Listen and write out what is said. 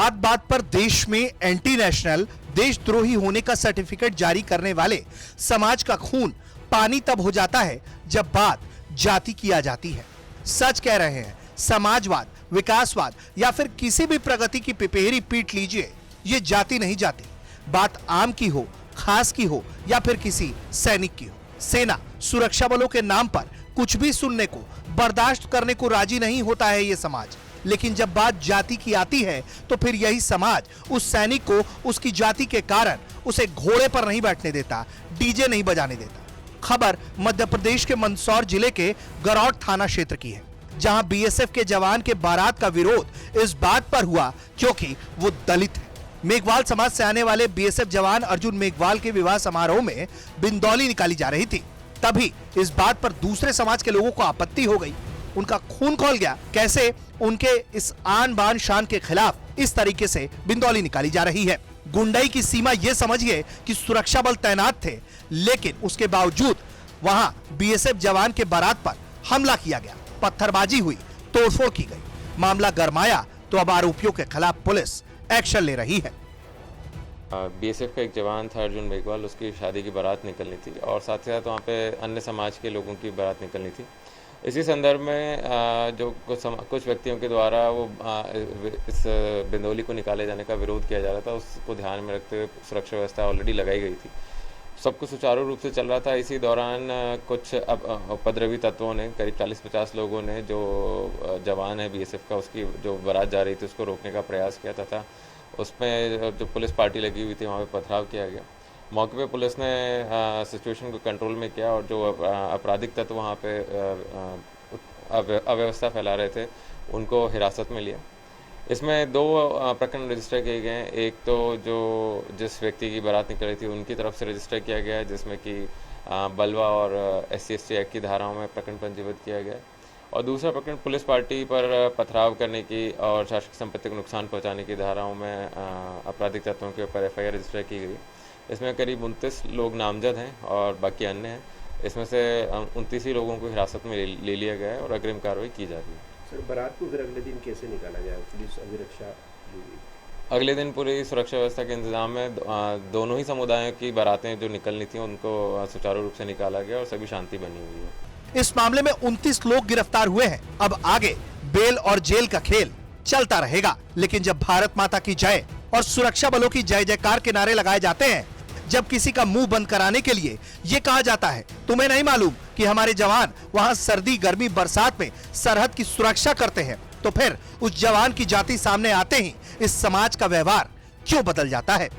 बात बात पर देश में एंटी नेशनल देशद्रोही होने का सर्टिफिकेट जारी करने वाले समाज का खून पानी तब हो जाता है जब बात जाति की आ जाती है। सच कह रहे हैं, समाजवाद, विकासवाद या फिर किसी भी प्रगति की पिपेरी पीट लीजिए, ये जाति नहीं जाती। बात आम की हो, खास की हो या फिर किसी सैनिक की हो, सेना सुरक्षा बलों के नाम पर कुछ भी सुनने को, बर्दाश्त करने को राजी नहीं होता है ये समाज। लेकिन जब बात जाति की आती है तो फिर यही समाज उस सैनिक को उसकी जाति के कारण उसे घोड़े पर नहीं बैठने देता, डीजे नहीं बजाने देता। खबर मध्य प्रदेश के मंदसौर जिले के गरौट थाना क्षेत्र की है, जहां बीएसएफ के जवान के बारात का विरोध इस बात पर हुआ क्योंकि वो दलित है। मेघवाल समाज से आने वाले बीएसएफ जवान अर्जुन मेघवाल के विवाह समारोह में बिंदौली निकाली जा रही थी। तभी इस बात पर दूसरे समाज के लोगों को आपत्ति हो गई, उनका खून खौल गया। कैसे उनके इस आन बान शान के खिलाफ इस तरीके से बिंदौली निकाली जा रही है। गुंडाई की सीमा यह समझिए कि सुरक्षा बल तैनात थे, लेकिन उसके बावजूद वहां बीएसएफ जवान के बारात पर हमला किया गया, पत्थरबाजी हुई, तोड़फोड़ की गई। मामला गरमाया तो अब आरोपियों के खिलाफ पुलिस एक्शन ले रही है। बीएसएफ का एक जवान था अर्जुन मेघवाल, उसकी शादी की बारात निकलनी थी और साथ ही साथ वहाँ पे अन्य समाज के लोगों की बारात निकलनी थी। इसी संदर्भ में जो कुछ व्यक्तियों के द्वारा वो इस बिंदौली को निकाले जाने का विरोध किया जा रहा था, उसको ध्यान में रखते हुए सुरक्षा व्यवस्था ऑलरेडी लगाई गई थी। सब कुछ सुचारू रूप से चल रहा था। इसी दौरान कुछ उपद्रवी तत्वों ने, करीब 40-50 लोगों ने, जो जवान है बीएसएफ का, उसकी जो बारात जा रही थी उसको रोकने का प्रयास किया तथा उसमें जो पुलिस पार्टी लगी हुई थी वहाँ पे पथराव किया गया। मौके पे पुलिस ने सिचुएशन को कंट्रोल में किया और जो आपराधिक तत्व वहाँ पे अव्यवस्था फैला रहे थे उनको हिरासत में लिया। इसमें 2 प्रकरण रजिस्टर किए गए हैं। एक तो जो जिस व्यक्ति की बारात निकल रही थी उनकी तरफ से रजिस्टर किया गया है, जिसमें कि बलवा और SC/ST एक्ट की धाराओं में प्रकरण पंजीबद्ध किया गया है, और दूसरा प्रकरण पुलिस पार्टी पर पथराव करने की और शासकीय संपत्ति को नुकसान पहुंचाने की धाराओं में आपराधिक तत्वों के ऊपर FIR रजिस्टर की गई। इसमें करीब 29 लोग नामजद हैं और बाकी अन्य हैं। इसमें से 29 ही लोगों को हिरासत में ले लिया गया है और अग्रिम कार्रवाई की जा रही है। सर, बारात को फिर अगले दिन कैसे निकाला जाए? पुलिस अभिरक्षा होगी? अगले दिन पूरी सुरक्षा व्यवस्था के इंतजाम में दोनों ही समुदायों की बारातें जो निकलनी थी उनको सुचारू रूप से निकाला गया और सभी शांति बनी हुई है। इस मामले में 29 लोग गिरफ्तार हुए हैं। अब आगे बेल और जेल का खेल चलता रहेगा। लेकिन जब भारत माता की जय और सुरक्षा बलों की जय जयकार के नारे लगाए जाते हैं, जब किसी का मुंह बंद कराने के लिए ये कहा जाता है तुम्हें नहीं मालूम कि हमारे जवान वहां सर्दी, गर्मी, बरसात में सरहद की सुरक्षा करते हैं, तो फिर उस जवान की जाति सामने आते ही इस समाज का व्यवहार क्यों बदल जाता है?